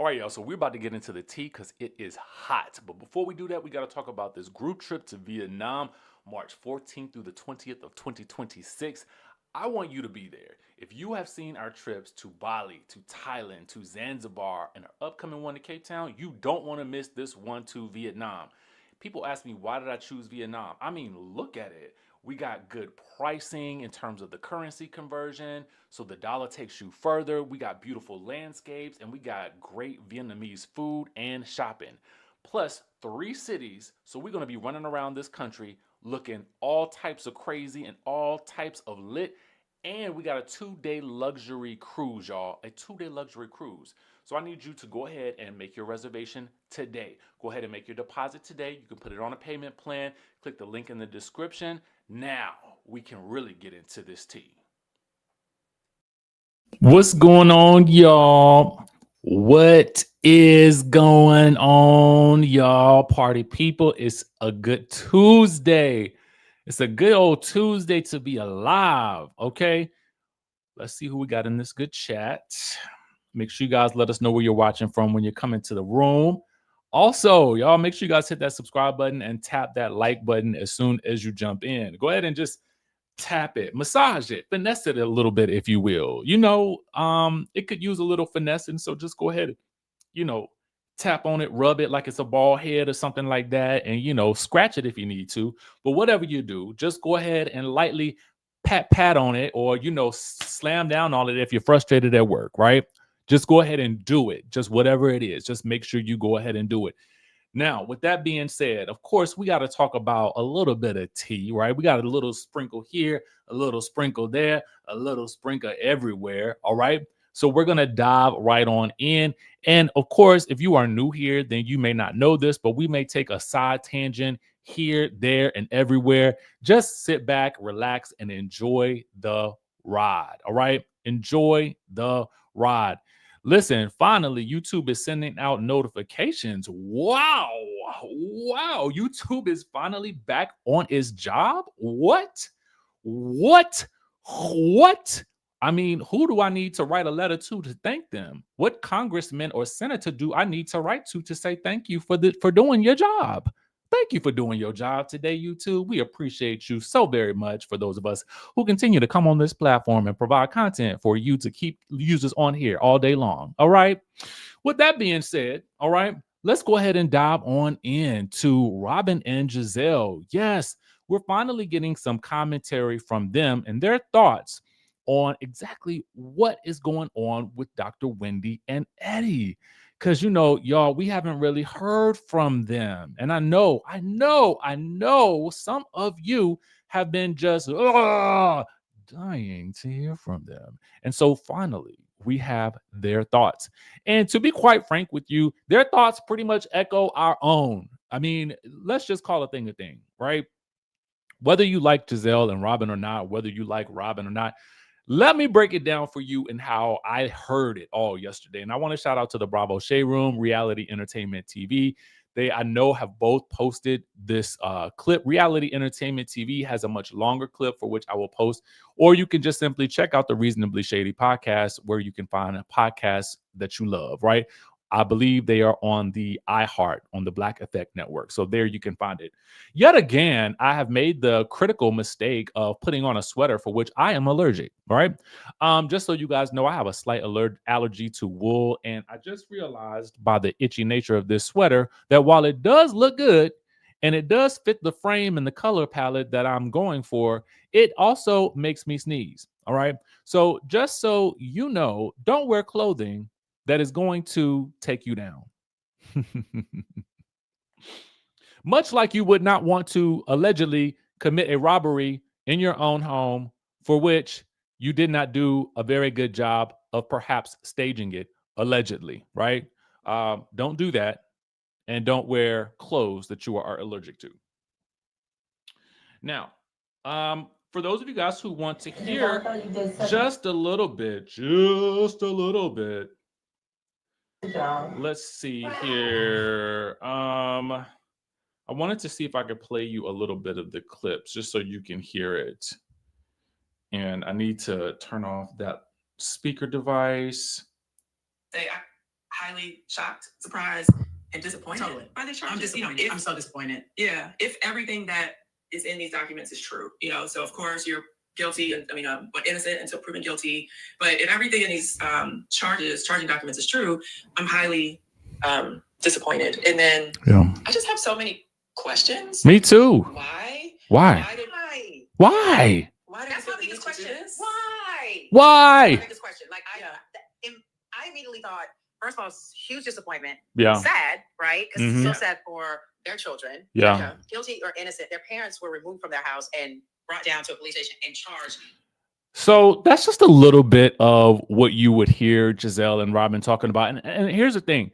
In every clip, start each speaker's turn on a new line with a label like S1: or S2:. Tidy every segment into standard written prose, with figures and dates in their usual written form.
S1: All right, y'all. So we're about to get into the tea because it is hot. But before we do that, we got to talk about this group trip to Vietnam, March 14th through the 20th of 2026. I want you to be there. If you have seen our trips to Bali, to Thailand, to Zanzibar, and our upcoming one to Cape Town, you don't want to miss this one to Vietnam. People ask me, why did I choose Vietnam? I mean, look at it. We got good pricing in terms of the currency conversion, so the dollar takes you further. We got beautiful landscapes and we got great Vietnamese food and shopping. Plus, 3 cities, so we're gonna be running around this country looking all types of crazy and all types of lit. And we got a 2 day luxury cruise, y'all. A 2 day luxury cruise. So I need you to go ahead and make your reservation today. Go ahead and make your deposit today. You can put it on a payment plan. Click the link in the description. Now we can really get into this tea. What's going on, y'all? What is going on, y'all? Party people, it's a good Tuesday. It's a good old Tuesday to be alive, okay? Let's see who we got in this good chat. Make sure you guys let us know where you're watching from when you come into the room. Also, y'all, make sure you guys hit that subscribe button and tap that like button as soon as you jump in. Go ahead and just tap it, massage it, finesse it a little bit, if you will. It could use a little finesse, and so just go ahead, you know, tap on it, rub it like it's a ball head or something like that, and scratch it if you need to. But whatever you do, just go ahead and lightly pat on it, or slam down on it if you're frustrated at work, right? Just go ahead and do it. Just whatever it is, just make sure you go ahead and do it. Now, with that being said, of course, we got to talk about a little bit of tea, right? We got a little sprinkle here, a little sprinkle there, a little sprinkle everywhere. All right. So we're going to dive right on in. And of course, if you are new here, then you may not know this, but we may take a side tangent here, there, and everywhere. Just sit back, relax, and enjoy the ride. All right. Enjoy the ride. Listen, finally, YouTube is sending out notifications. Wow. Wow. YouTube is finally back on its job. What? What? What? I mean, who do I need to write a letter to thank them? What congressman or senator do I need to write to say thank you for doing your job? Thank you for doing your job today, YouTube. We appreciate you so very much. For those of us who continue to come on this platform and provide content for you to keep users on here all day long. All right. With that being said, all right, let's go ahead and dive on into Robyn and Gizelle. Yes, we're finally getting some commentary from them and their thoughts on exactly what is going on with Dr. Wendy and Eddie. Because, y'all, we haven't really heard from them. And I know some of you have been just dying to hear from them. And so finally, we have their thoughts. And to be quite frank with you, their thoughts pretty much echo our own. I mean, let's just call a thing, right? Whether you like Gizelle and Robyn or not, whether you like Robyn or not, let me break it down for you and how I heard it all yesterday. And I want to shout out to the Bravo Shade Room, Reality Entertainment TV. They, I know, have both posted this clip. Reality Entertainment TV has a much longer clip for which I will post, or you can just simply check out the Reasonably Shady podcast, where you can find a podcast that you love, right? I believe they are on the iHeart, on the Black Effect Network. So there you can find it. Yet again, I have made the critical mistake of putting on a sweater for which I am allergic, right? Just so you guys know, I have a slight allergy to wool. And I just realized by the itchy nature of this sweater that while it does look good and it does fit the frame and the color palette that I'm going for, it also makes me sneeze, all right? So just so you know, don't wear clothing that is going to take you down. Much like you would not want to allegedly commit a robbery in your own home for which you did not do a very good job of perhaps staging it, allegedly, right? Don't do that, and don't wear clothes that you are allergic to. Now, for those of you guys who want to hear just a little bit, let's see here. I wanted to see if I could play you a little bit of the clips just so you can hear it. And I need to turn off that speaker device.
S2: highly shocked, surprised, and disappointed by the charges.
S3: I'm disappointed. I'm so disappointed.
S2: Yeah, if everything that is in these documents is true, so of course you're guilty, but innocent until proven guilty. But if everything in these charging documents is true, I'm highly disappointed. And then I just have so many questions.
S1: Me too.
S2: Why?
S1: Why?
S2: Why?
S3: That's my biggest question. Why?
S1: Why?
S3: My biggest question. Like I immediately thought, first of all, huge disappointment.
S1: Yeah.
S3: Sad, right? Because it's so sad for their children.
S1: Yeah.
S3: Guilty or innocent. Their parents were removed from their house and brought down to a police station and charged.
S1: So that's just a little bit of what you would hear Gizelle and Robyn talking about. And here's the thing.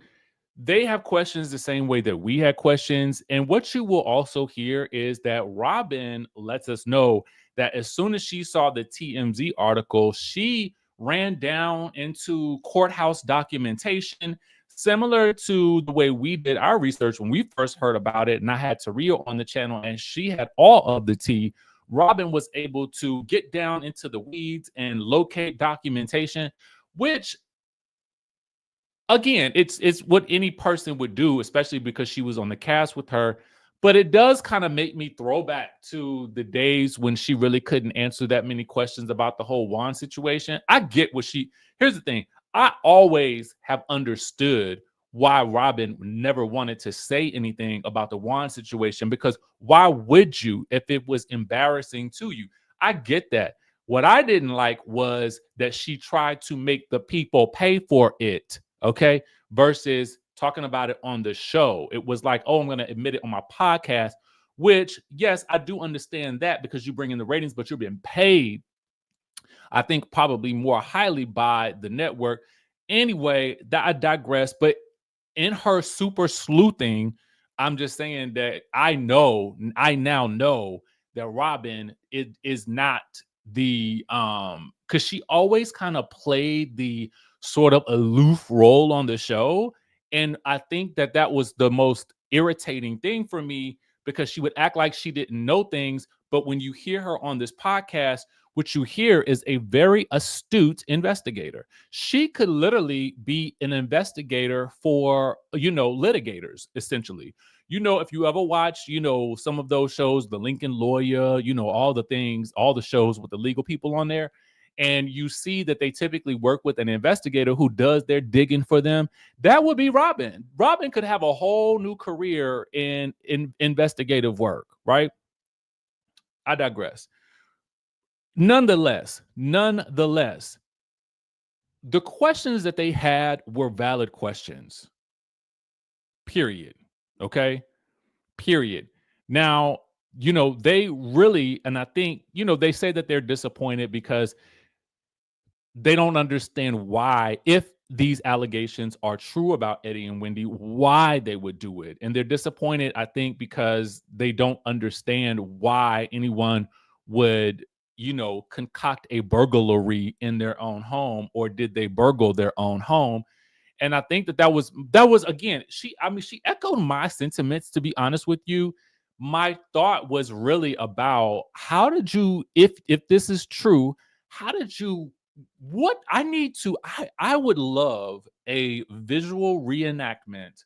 S1: They have questions the same way that we had questions. And what you will also hear is that Robyn lets us know that as soon as she saw the TMZ article, she ran down into courthouse documentation, similar to the way we did our research when we first heard about it. And I had Taria on the channel and she had all of the tea. Robyn was able to get down into the weeds and locate documentation, which again, it's what any person would do, especially because she was on the cast with her. But it does kind of make me throw back to the days when she really couldn't answer that many questions about the whole Juan situation. I get what here's the thing. I always have understood why Robyn never wanted to say anything about the Juan situation, because why would you if it was embarrassing to you? I get that. What I didn't like was that she tried to make the people pay for it. Okay, versus talking about it on the show. It was like, oh, I'm going to admit it on my podcast, which, yes, I do understand that because you bring in the ratings, but you're being paid, I think, probably more highly by the network. Anyway, I digress. But in her super sleuthing, I'm just saying that I now know that Robyn is not the because she always kind of played the sort of aloof role on the show. And I think that was the most irritating thing for me, because she would act like she didn't know things. But when you hear her on this podcast, what you hear is a very astute investigator. She could literally be an investigator for, litigators, essentially. If you ever watch, some of those shows, The Lincoln Lawyer, all the things, all the shows with the legal people on there, and you see that they typically work with an investigator who does their digging for them, that would be Robyn. Robyn could have a whole new career in investigative work, right? I digress. Nonetheless, the questions that they had were valid questions. Period. Okay? Period. Now, they really, and I think, they say that they're disappointed because they don't understand why, if these allegations are true about Eddie and Wendy, why they would do it. And they're disappointed, I think, because they don't understand why anyone would, concoct a burglary in their own home, or did they burgle their own home? And I think that was again, she echoed my sentiments, to be honest with you. My thought was really about, how did you, if this is true, how did you, what I need to, I would love a visual reenactment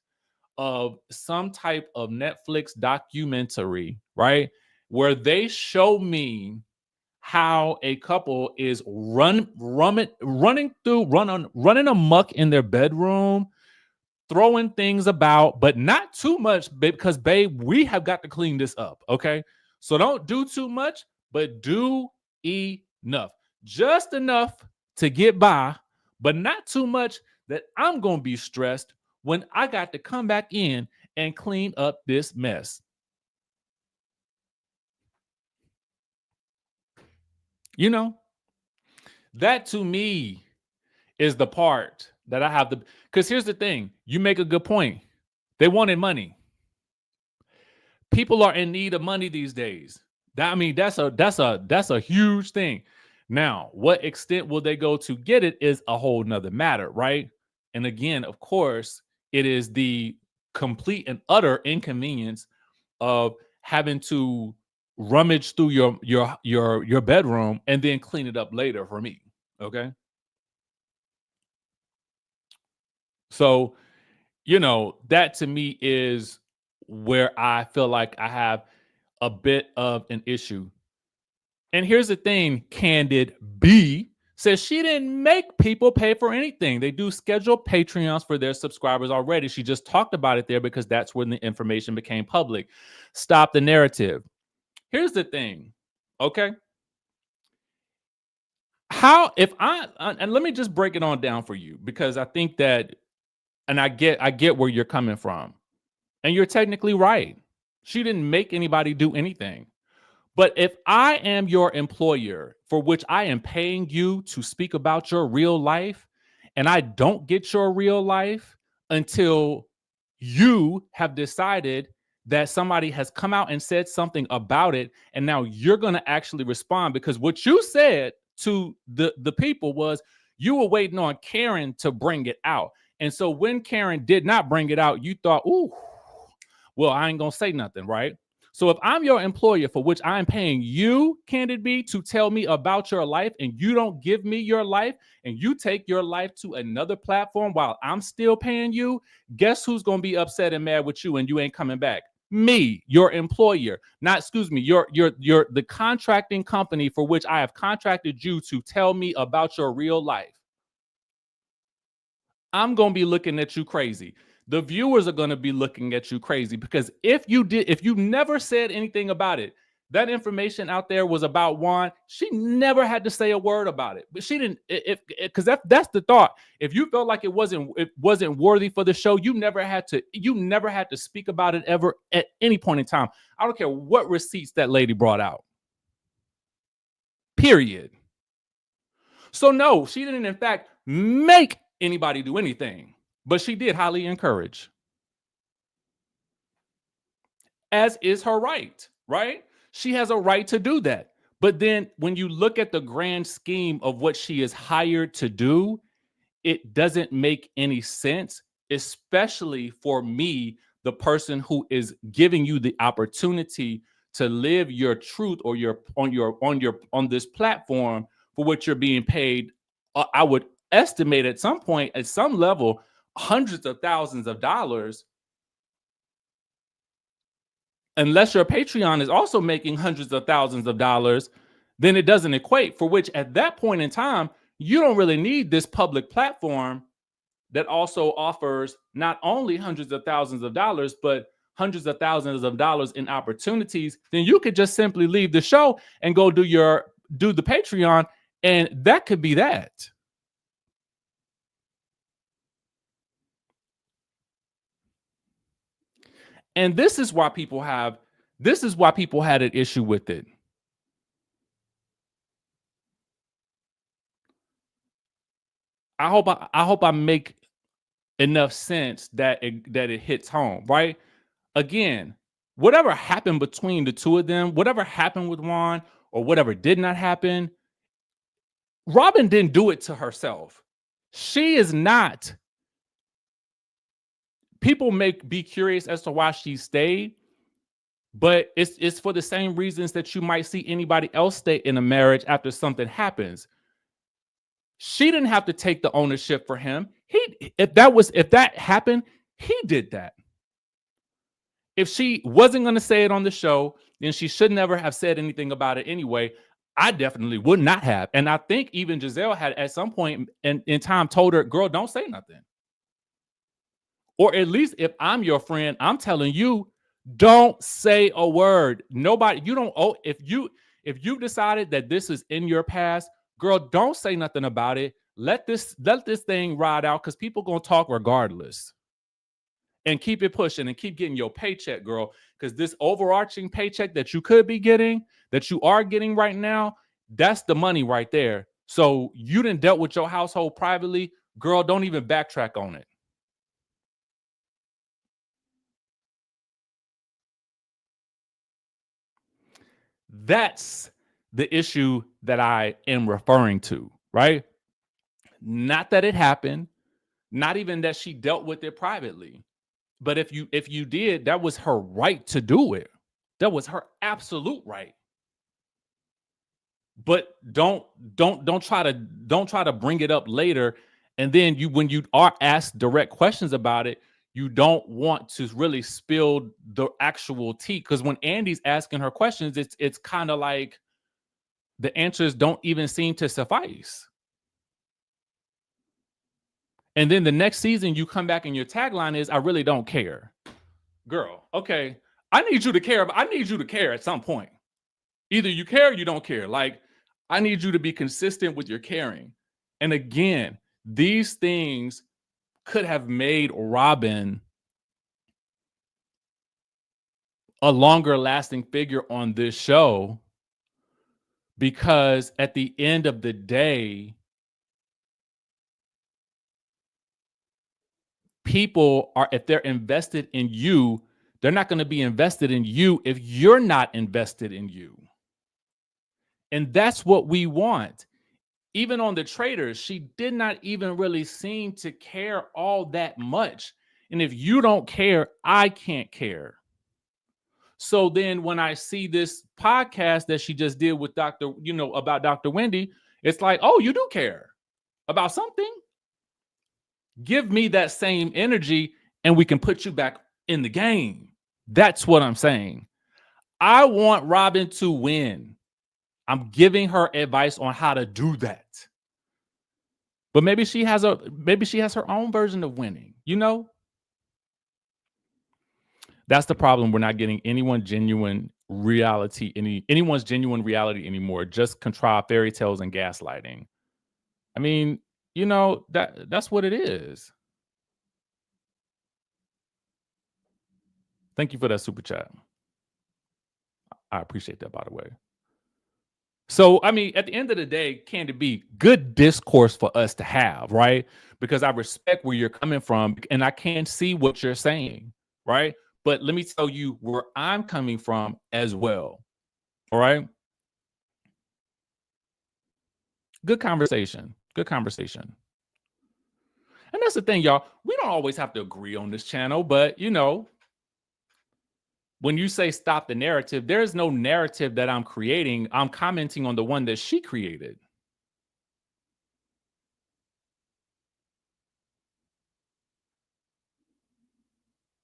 S1: of some type of Netflix documentary, right? Where they show me how a couple is running amok in their bedroom, throwing things about, but not too much, because babe, we have got to clean this up. Okay. So don't do too much, but do enough. Just enough to get by, but not too much that I'm going to be stressed when I got to come back in and clean up this mess. That to me is the part that I have to, because here's the thing. You make a good point. They wanted money. People are in need of money these days. That's a huge thing. Now, what extent will they go to get it is a whole nother matter, right? And again, of course, it is the complete and utter inconvenience of having to rummage through your bedroom and then clean it up later for me. Okay. So, that to me is where I feel like I have a bit of an issue. And here's the thing, Candid B says she didn't make people pay for anything. They do schedule Patreons for their subscribers already. She just talked about it there because that's when the information became public. Stop the narrative. Here's the thing, okay? And let me just break it on down for you, because I think that, and I get where you're coming from. And you're technically right. She didn't make anybody do anything. But if I am your employer, for which I am paying you to speak about your real life, and I don't get your real life until you have decided that somebody has come out and said something about it, and now you're going to actually respond, because what you said to the people was you were waiting on Karen to bring it out. And so when Karen did not bring it out, you thought, ooh, well, I ain't going to say nothing, right? So if I'm your employer, for which I'm paying you, Candid B, to tell me about your life, and you don't give me your life, and you take your life to another platform while I'm still paying you, guess who's going to be upset and mad with you and you ain't coming back? Me, your employer. You're the contracting company for which I have contracted you to tell me about your real life. I'm going to be looking at you crazy. The viewers are going to be looking at you crazy, because if you never said anything about it, that information out there was about Juan. She never had to say a word about it, but she didn't, because that's the thought. If you felt like it wasn't worthy for the show, you never had to speak about it ever at any point in time. I don't care what receipts that lady brought out. Period. So no, she didn't in fact make anybody do anything, but she did highly encourage, as is her right, right? She has a right to do that. But then when you look at the grand scheme of what she is hired to do, it doesn't make any sense, especially for me, the person who is giving you the opportunity to live your truth, or on this platform for which you're being paid. I would estimate at some point, at some level, hundreds of thousands of dollars, unless your Patreon is also making hundreds of thousands of dollars, then it doesn't equate, for which at that point in time, you don't really need this public platform that also offers not only hundreds of thousands of dollars, but hundreds of thousands of dollars in opportunities. Then you could just simply leave the show and go do the Patreon, and that could be that. And this is why people had an issue with it. I hope I make enough sense that it hits home, right? Again, whatever happened between the two of them, whatever happened with Juan, or whatever did not happen, Robyn didn't do it to herself. She is not. People may be curious as to why she stayed, but it's for the same reasons that you might see anybody else stay in a marriage after something happens. She didn't have to take the ownership for him. If that happened, he did that. If she wasn't going to say it on the show, then she should never have said anything about it anyway. I definitely would not have. And I think even Gizelle had at some point in time told her, girl, don't say nothing. Or at least if I'm your friend, I'm telling you, don't say a word. Nobody, you don't owe, if you've decided that this is in your past, girl, don't say nothing about it. Let this thing ride out, because people gonna talk regardless. And keep it pushing and keep getting your paycheck, girl. Because this overarching paycheck that you could be getting, that you are getting right now, that's the money right there. So you done dealt with your household privately, girl, don't even backtrack on it. That's the issue that I am referring to, right? Not that it happened, not even that she dealt with it privately. But if you did, that was her right to do it. That was her absolute right. But don't try to bring it up later And then when you are asked direct questions about it, you don't want to really spill the actual tea. Because when Andy's asking her questions, it's kind of like the answers don't even seem to suffice. And then the next season, you come back and your tagline is, I really don't care. Girl, okay. I need you to care. I need you to care at some point. Either you care or you don't care. Like, I need you to be consistent with your caring. And again, these things could have made Robyn a longer lasting figure on this show, because at the end of the day, people are, if they're invested in you, they're not going to be invested in you if you're not invested in you. And that's what we want. Even on the Traders, she did not even really seem to care all that much. And if you don't care, I can't care. So then when I see this podcast that she just did with about Dr. Wendy, it's like, oh, you do care about something. Give me that same energy and we can put you back in the game. That's what I'm saying. I want Robyn to win. I'm giving her advice on how to do that. But maybe she has her own version of winning, That's the problem. We're not getting anyone's genuine reality anymore. Just contrived fairy tales and gaslighting. I mean, that's what it is. Thank you for that super chat. I appreciate that, by the way. So, I mean, at the end of the day, Kandi B, good discourse for us to have, right? Because I respect where you're coming from and I can see what you're saying, right? But let me tell you where I'm coming from as well, all right? Good conversation. Good conversation. And that's the thing, y'all. We don't always have to agree on this channel, but, when you say stop the narrative, there's no narrative that I'm creating. I'm commenting on the one that she created.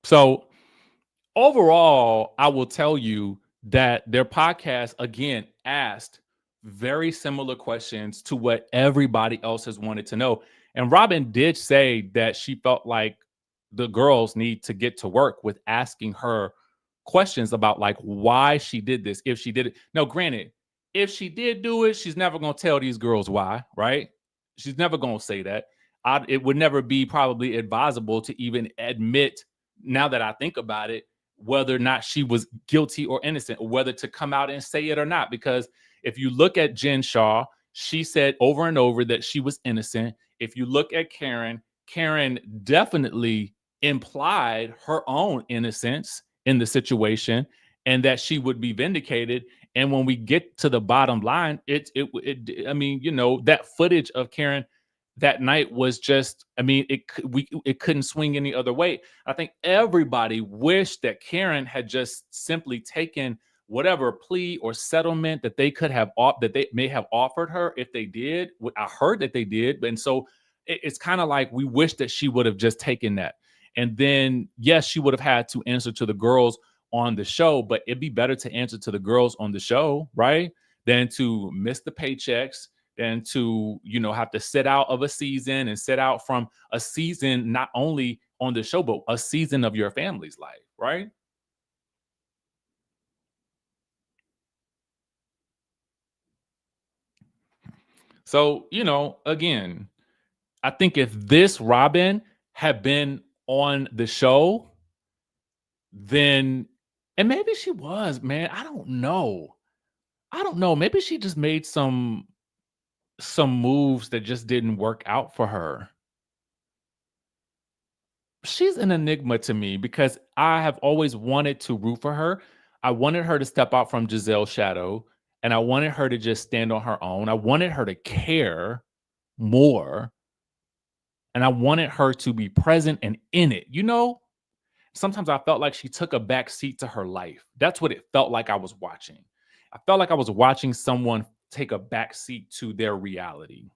S1: So overall, I will tell you that their podcast, again, asked very similar questions to what everybody else has wanted to know. And Robyn did say that she felt like the girls need to get to work with asking her questions about like why she did this, if she did it. Now, granted, if she did do it, she's never going to tell these girls why, right? She's never going to say that. It would never be probably advisable to even admit, now that I think about it, whether or not she was guilty or innocent, or whether to come out and say it or not. Because if you look at Jen Shaw, she said over and over that she was innocent. If you look at Karen definitely implied her own innocence in the situation and that she would be vindicated. And when we get to the bottom line, I mean, that footage of Karen that night was just, I mean, it couldn't swing any other way. I think everybody wished that Karen had just simply taken whatever plea or settlement that they could have, that they may have offered her if they did. I heard that they did. And so it's kind of like we wish that she would have just taken that. And then, yes, she would have had to answer to the girls on the show, but it'd be better to answer to the girls on the show, right? Than to miss the paychecks, than to, have to sit out of a season and sit out from a season, not only on the show, but a season of your family's life, right? So, again, I think if this Robyn had been on the show, then, and maybe she was, man, I don't know. Maybe she just made some moves that just didn't work out for her. She's an enigma to me because I have always wanted to root for her. I wanted her to step out from Gizelle's shadow, and I wanted her to just stand on her own. I wanted her to care more, and I wanted her to be present and in it. Sometimes I felt like she took a back seat to her life. That's what it felt like I was watching. I felt like I was watching someone take a back seat to their reality.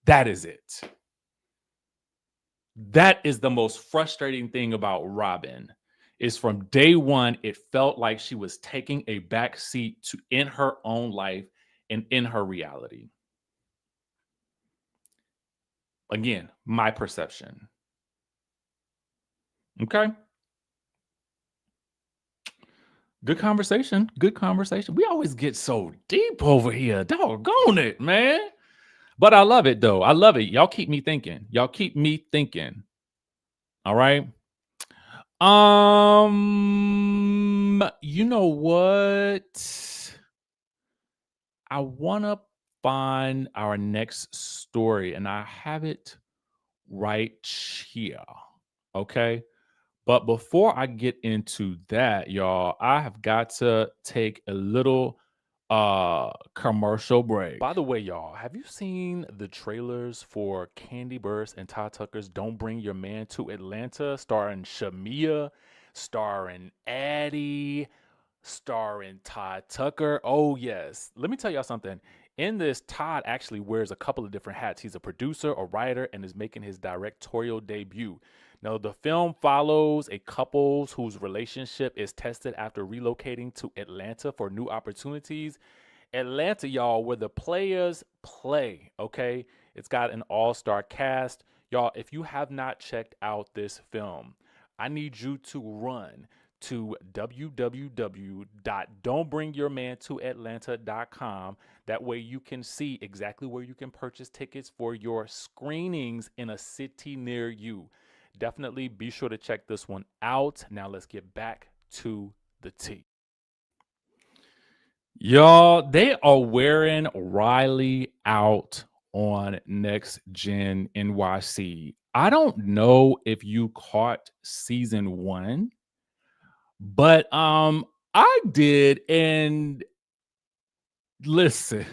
S1: That is it. That is the most frustrating thing about Robyn. Is from day one, it felt like she was taking a back seat to in her own life and in her reality. Again, my perception. Okay. Good conversation. Good conversation. We always get so deep over here. Doggone it, man. But I love it though. I love it. Y'all keep me thinking. Y'all keep me thinking. All right. You know what? I want to find our next story and I have it right here. Okay. But before I get into that, y'all, I have got to take a little commercial break. By the way, y'all, have you seen the trailers for Kandi Burruss and Todd Tucker's Don't Bring Your Man to Atlanta, starring Shamia, starring Addie, starring Todd Tucker? Oh, yes. Let me tell y'all something. In this, Todd actually wears a couple of different hats. He's a producer, a writer, and is making his directorial debut. Now, the film follows a couple whose relationship is tested after relocating to Atlanta for new opportunities. Atlanta, y'all, where the players play, okay? It's got an all-star cast. Y'all, if you have not checked out this film, I need you to run to www.don'tbringyourmantoatlanta.com. That way you can see exactly where you can purchase tickets for your screenings in a city near you. Definitely be sure to check this one out. Now let's get back to the tea. Y'all, they are wearing Riley out on Next Gen NYC. I don't know if you caught season 1, but I did, and listen,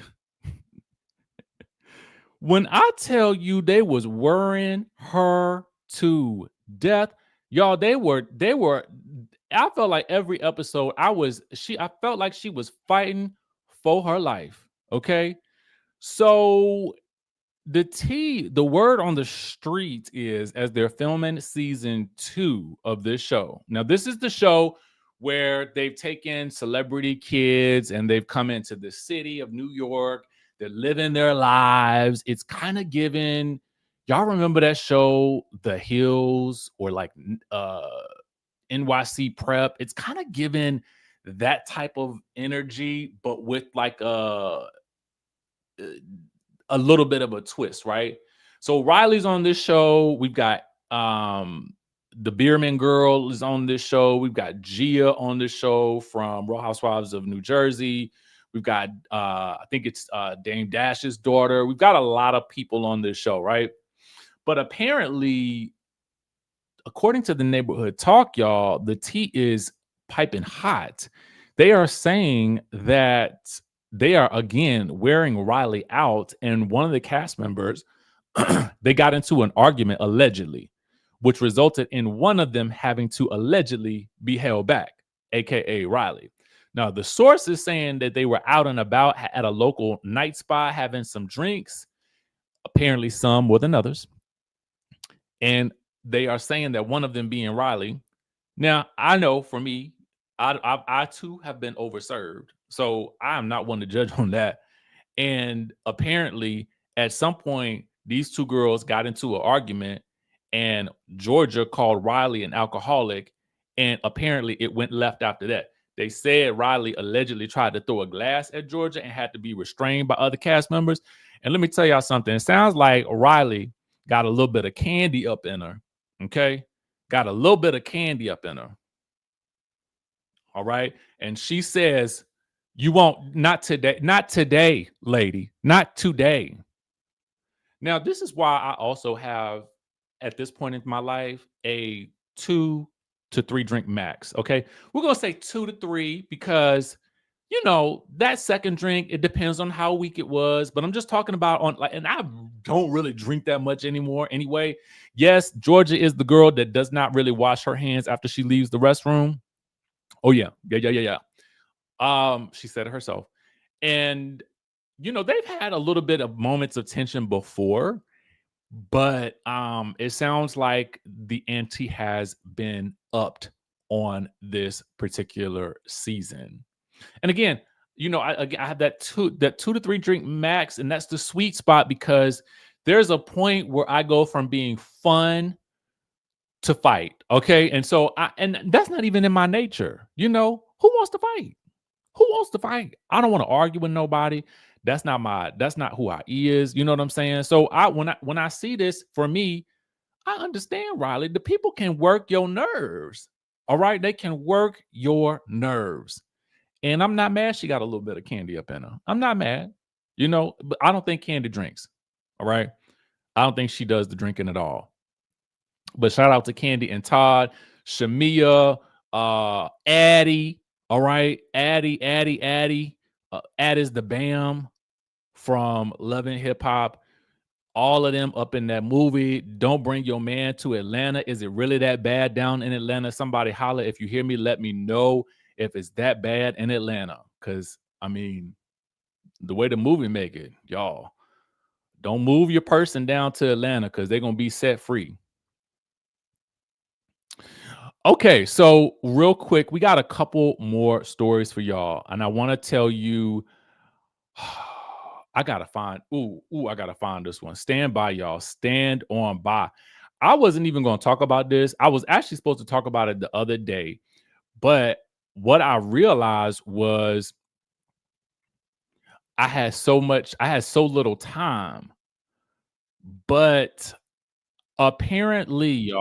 S1: when I tell you they was worrying her to death, y'all, they were I felt like every episode I felt like she was fighting for her life. Okay. So the word on the street is, as they're filming season 2 of this show. Now, this is the show where they've taken celebrity kids and they've come into the city of New York. They're living their lives. It's kind of given. Y'all remember that show, The Hills, or like NYC Prep? It's kind of given that type of energy, but with like a little bit of a twist, right? So Riley's on this show. We've got the Beerman girl is on this show. We've got Gia on this show from Real Housewives of New Jersey. We've got I think it's Dame Dash's daughter. We've got a lot of people on this show, right? But apparently, according to the neighborhood talk, y'all, the tea is piping hot. They are saying that they are again wearing Riley out, and one of the cast members they got into an argument allegedly, which resulted in one of them having to allegedly be held back, aka Riley. Now, the source is saying that they were out and about at a local night spot having some drinks, apparently some more than others. And they are saying that one of them being Riley. Now, I know for me, I too have been overserved. So I am not one to judge on that. And apparently, at some point, these two girls got into an argument, and Georgia called Riley an alcoholic. And apparently, it went left after that. They said Riley allegedly tried to throw a glass at Georgia and had to be restrained by other cast members. And let me tell y'all something. It sounds like Riley got a little bit of Kandi up in her. Okay. Got a little bit of Kandi up in her. All right. And she says, you won't, not today, lady, not today. Now, this is why I also have, at this point in my life, a 2 to 3 drink max. Okay. We're going to say 2 to 3 because, you know, that second drink, it depends on how weak it was. But I'm just talking about and I don't really drink that much anymore anyway. Yes, Georgia is the girl that does not really wash her hands after she leaves the restroom. Oh, yeah. Yeah. She said it herself. And, you know, they've had a little bit of moments of tension before. But it sounds like the ante has been upped on this particular season. And again, I have that 2 to 3 drink max, and that's the sweet spot because there's a point where I go from being fun to fight. Okay. And that's not even in my nature. Who wants to fight? Who wants to fight? I don't want to argue with nobody. That's not who I is. You know what I'm saying? So when I see this, for me, I understand, Riley. The people can work your nerves. All right. They can work your nerves. And I'm not mad she got a little bit of Kandi up in her. I'm not mad. But I don't think Kandi drinks. All right. I don't think she does the drinking at all. But shout out to Kandi and Todd, Shamia, Addie. All right. Addie. Addie's the Bam from Love and Hip Hop. All of them up in that movie. Don't bring your man to Atlanta. Is it really that bad down in Atlanta? Somebody holler. If you hear me, let me know if it's that bad in Atlanta. Because, the way the movie make it, y'all, don't move your person down to Atlanta because they're going to be set free. Okay, so real quick, we got a couple more stories for y'all. And I want to tell you, I gotta find this one. Stand by, y'all. Stand on by. I wasn't even going to talk about this. I was actually supposed to talk about it the other day, but what I realized was I had so little time. But apparently,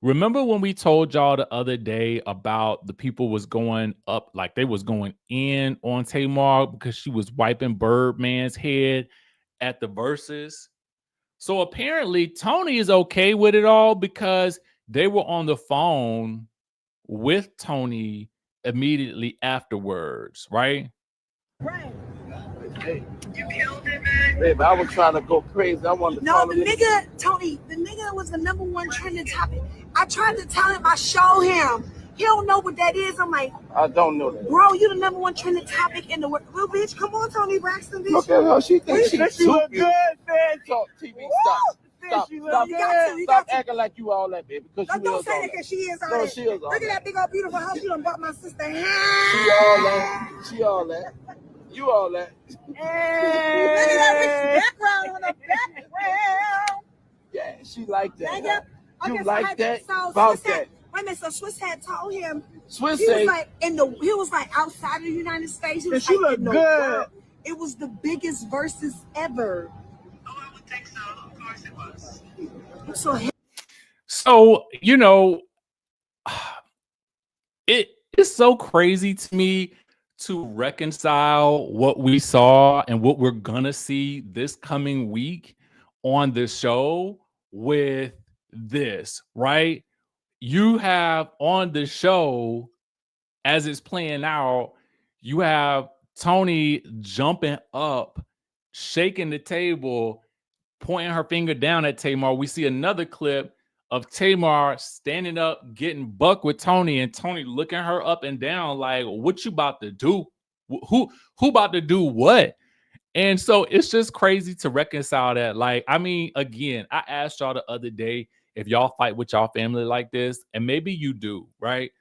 S1: remember when we told y'all the other day about the people was going up, like they was going in on Tamar because she was wiping Birdman's head at the verses? So apparently Tony is okay with it all because they were on the phone with Tony immediately afterwards, right?
S4: Right.
S5: Hey,
S2: You killed it, man.
S5: babe, I was trying to go crazy. I wanted to
S4: No,
S5: call
S4: the
S5: it.
S4: nigga, Tony, the nigga was the #1 trending topic. I tried to tell him, I show him. He don't know what that is. I'm like,
S5: I don't know that.
S4: bro, you the #1 trending topic in the world. Little bitch, come on, Tony Braxton, bitch.
S5: Look at her. She thinks
S4: She
S5: she's
S4: look
S5: super good, man. Talk TV. Stop.
S4: You
S5: Stop
S4: got to.
S5: acting like you all that, baby. Because you
S4: Don't
S5: is
S4: say
S5: all
S4: that
S5: that.
S4: because she is all
S5: No,
S4: that.
S5: she is all
S4: Look at
S5: that.
S4: that big old beautiful house you done bought my sister.
S5: She all that. She all that. You all that.
S4: Hey. Look at that rich background on the background.
S5: Yeah, she like that.
S4: Thank
S5: Huh?
S4: you.
S5: You
S4: Okay,
S5: like that?
S4: So
S5: About
S4: Swiss
S5: that.
S4: Wait a minute, so Swiss had told him
S5: Swiss
S4: he
S5: say,
S4: was like outside of the United States. He was
S5: she
S4: like
S5: look
S4: in the
S5: good.
S4: world. It was the biggest versus ever.
S2: Oh, I would think so. Of course it was.
S1: So, it's so crazy to me to reconcile what we saw and what we're gonna see this coming week on the show with this, right? You have on the show, as it's playing out, you have Tony jumping up, shaking the table, pointing her finger down at Tamar. We see another clip of Tamar standing up, getting buck with Tony, and Tony looking her up and down like, what you about to do? Who about to do what? And so it's just crazy to reconcile that. Like, again, I asked y'all the other day if y'all fight with y'all family like this, and maybe you do, right?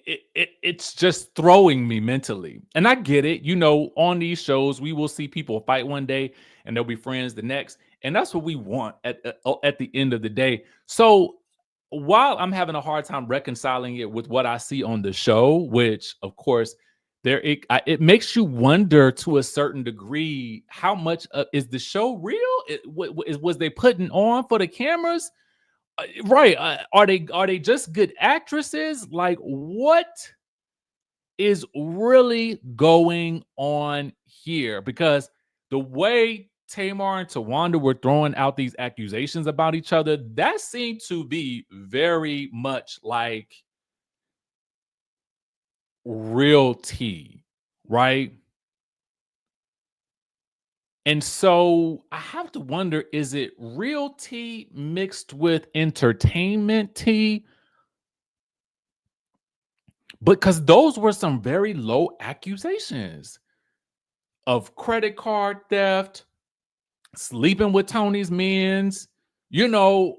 S1: It's just throwing me mentally. And I get it. On these shows, we will see people fight one day and they'll be friends the next. And that's what we want at the end of the day. So while I'm having a hard time reconciling it with what I see on the show, which of course it makes you wonder to a certain degree, how much is the show real? Was they putting on for the cameras? Right. Are they just good actresses? Like, what is really going on here? Because the way Tamar and Tawanda were throwing out these accusations about each other, that seemed to be very much like real tea, right? And so I have to wonder, is it real tea mixed with entertainment tea? because those were some very low accusations of credit card theft, sleeping with Tony's men's, you know.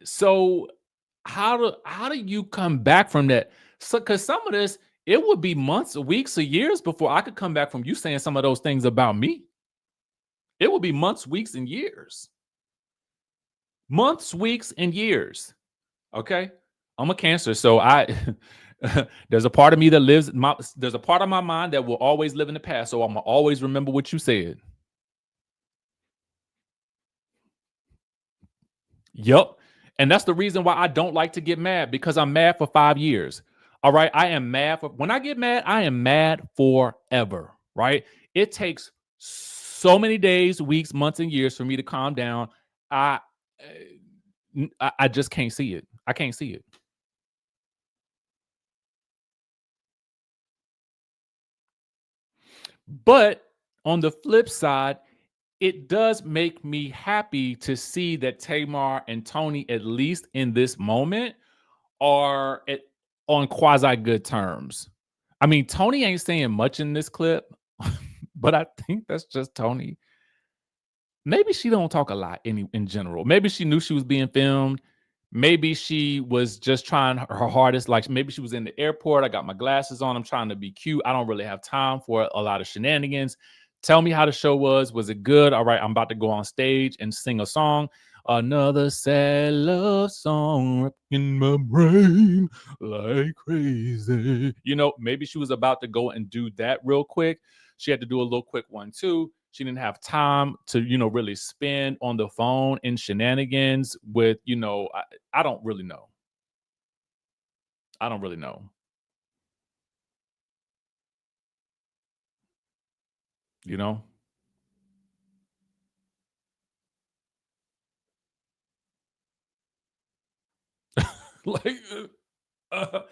S1: So how do you come back from that? So because some of this, it would be months, weeks, or years before I could come back from you saying some of those things about me. It would be months, weeks, and years. Months, weeks, and years. Okay. I'm a Cancer, so there's a part of me that lives. There's a part of my mind that will always live in the past, so I'm gonna always remember what you said. Yep. And that's the reason why I don't like to get mad, because I'm mad for 5 years. All right. I am mad when I get mad, I am mad forever. Right. It takes so many days, weeks, months, and years for me to calm down. I just can't see it. I can't see it. But on the flip side, it does make me happy to see that Tamar and Tony, at least in this moment, are on quasi good terms. I mean, Tony ain't saying much in this clip, but I think that's just Tony. Maybe she don't talk a lot in general. Maybe she knew she was being filmed. Maybe she was just trying her hardest. Like maybe she was in the airport. I got my glasses on. I'm trying to be cute. I don't really have time for a lot of shenanigans. Tell me how the show was. Was it good? All right, I'm about to go on stage and sing a song. Another sad love song in my brain like crazy. You know, maybe she was about to go and do that real quick. She had to do a little quick one too. She didn't have time to, really spend on the phone in shenanigans with, I don't really know. I don't really know. You know? Like, I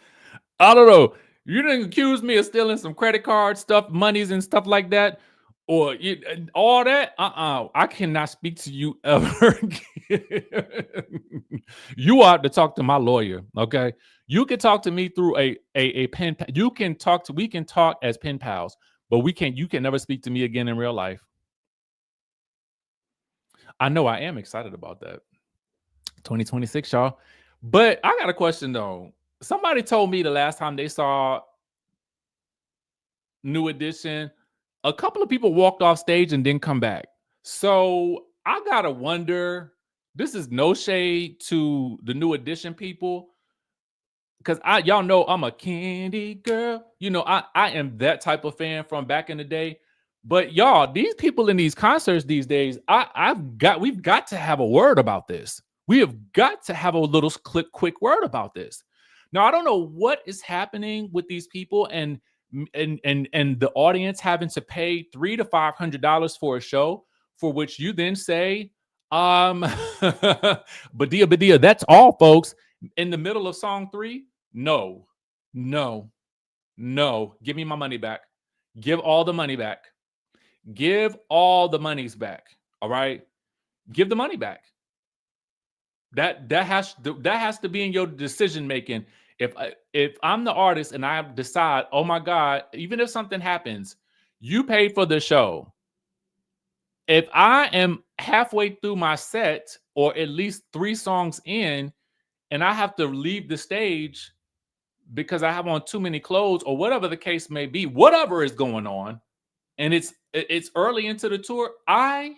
S1: don't know. You didn't accuse me of stealing some credit card stuff, monies and stuff like that, or all that. I cannot speak to you ever again. You have to talk to my lawyer, okay? You can talk to me through a pen. We can talk as pen pals, but you can never speak to me again in real life. I know I am excited about that. 2026, y'all. But I got a question though. Somebody told me the last time they saw New Edition, a couple of people walked off stage and didn't come back. So I gotta wonder. This is no shade to the New Edition people, because y'all know I'm a Kandi girl. I am that type of fan from back in the day. But y'all, these people in these concerts these days, we've got to have a word about this. We have got to have a little quick word about this. Now, I don't know what is happening with these people and the audience having to pay $300 to $500 for a show, for which you then say, Badia, that's all, folks. In the middle of song 3, no. Give me my money back. Give all the money back. Give all the monies back. All right. Give the money back. That has to be in your decision making. If I'm the artist and I decide, oh my God, even if something happens, you paid for the show. If I am halfway through my set, or at least 3 songs in, and I have to leave the stage because I have on too many clothes, or whatever the case may be, whatever is going on, and it's early into the tour, I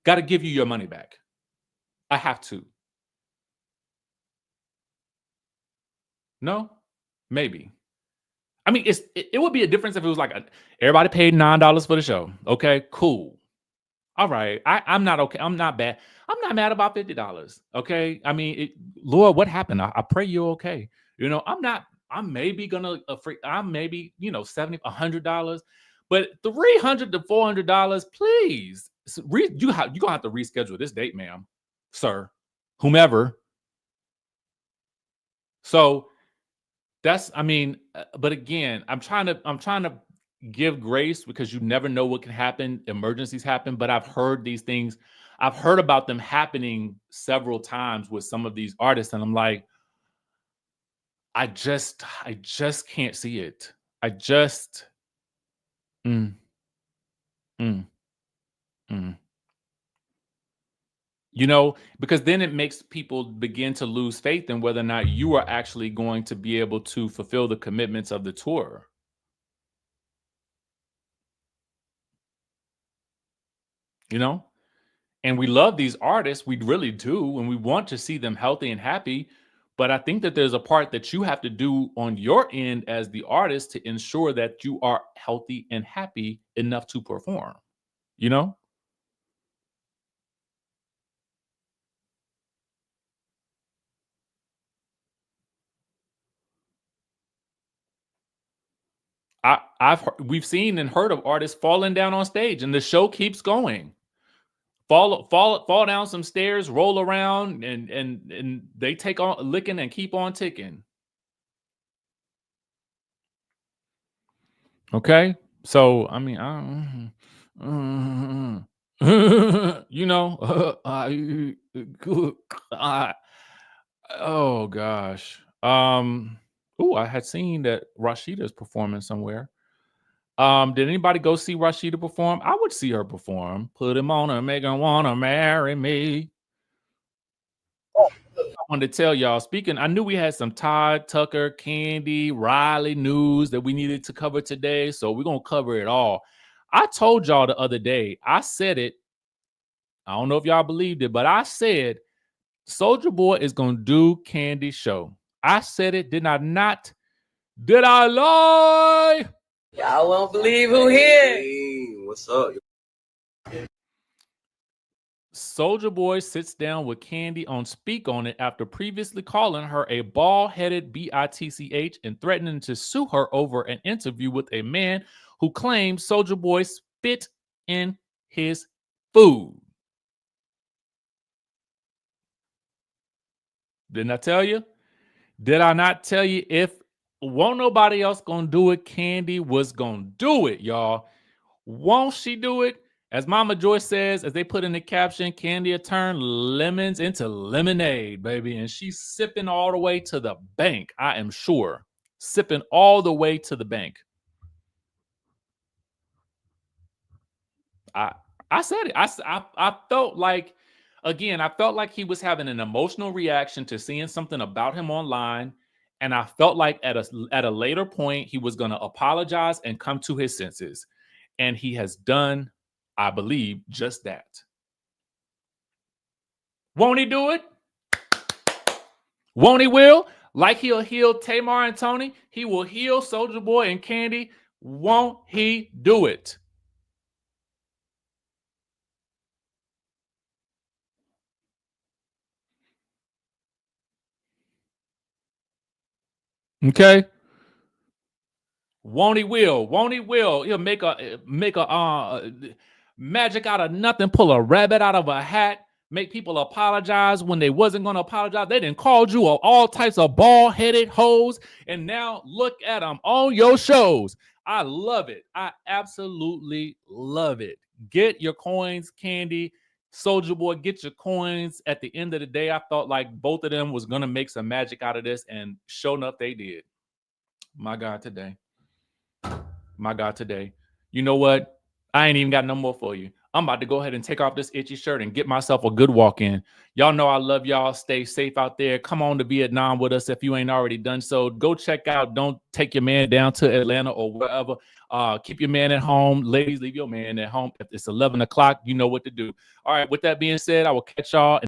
S1: got to give you your money back. I have to. No? Maybe. I mean, it would be a difference if it was like everybody paid $9 for the show. Okay, cool. All right. I'm not okay. I'm not bad. I'm not mad about $50. Okay. I mean, Lord, what happened? I pray you're okay. I'm maybe gonna I'm maybe, $70, $100, but $300 to $400, please. You're gonna have to reschedule this date, ma'am, sir, whomever. So but again, I'm trying to give grace, because you never know what can happen. Emergencies happen, but I've heard these things. I've heard about them happening several times with some of these artists, and I'm like, I just can't see it. I just mm, mm, mm. You know, because then it makes people begin to lose faith in whether or not you are actually going to be able to fulfill the commitments of the tour. You know? And we love these artists, we really do, and we want to see them healthy and happy. But I think that there's a part that you have to do on your end as the artist to ensure that you are healthy and happy enough to perform. You know? We've seen and heard of artists falling down on stage, and the show keeps going. Fall down some stairs, roll around, and they take on licking and keep on ticking. Okay, so I mean, you know, oh gosh, oh, I had seen that Rashida's performing somewhere. Did anybody go see Rashida perform? I would see her perform. Put him on her, make him wanna marry me. I wanted to tell y'all, speaking, I knew we had some Todd, Tucker, Kandi, Riley news that we needed to cover today, so we're going to cover it all. I told y'all the other day, I said it, I don't know if y'all believed it, but I said Soulja Boy is going to do Kandi's show. I said it, did I not? Did I lie?
S6: Y'all won't believe who here.
S5: Hey, what's up?
S1: Soulja Boy sits down with Kandi on Speak On It after previously calling her a bald-headed bitch and threatening to sue her over an interview with a man who claimed Soulja Boy spit in his food. Didn't I tell you? Did I not tell you? If won't nobody else gonna do it, Kandi was gonna do it, y'all. Won't she do it? As Mama Joy says, as they put in the caption, Kandi will turn lemons into lemonade, baby. And she's sipping all the way to the bank, I am sure. Sipping all the way to the bank. I said it. I felt like, again, I felt like he was having an emotional reaction to seeing something about him online. And I felt like at a later point, he was going to apologize and come to his senses. And he has done, I believe, just that. Won't he do it? Won't he will? Like he'll heal Tamar and Tony, he will heal Soulja Boy and Kandi. Won't he do it? Okay. Won't he will? Won't he will? He'll make a magic out of nothing, pull a rabbit out of a hat, make people apologize when they wasn't going to apologize. They didn't call you all types of bald-headed hoes, and now look at them on your shows. I love it. I absolutely love it. Get your coins, Kandi. Soulja Boy, get your coins. At the end of the day, I felt like both of them was going to make some magic out of this, and sure enough, they did. My God, today. My God, today. You know what? I ain't even got no more for you. I'm about to go ahead and take off this itchy shirt and get myself a good walk in. Y'all know I love y'all. Stay safe out there. Come on to Vietnam with us if you ain't already done so. Go check out. Don't take your man down to Atlanta or wherever. Keep your man at home. Ladies, leave your man at home. If it's 11 o'clock, you know what to do. All right. With that being said, I will catch y'all.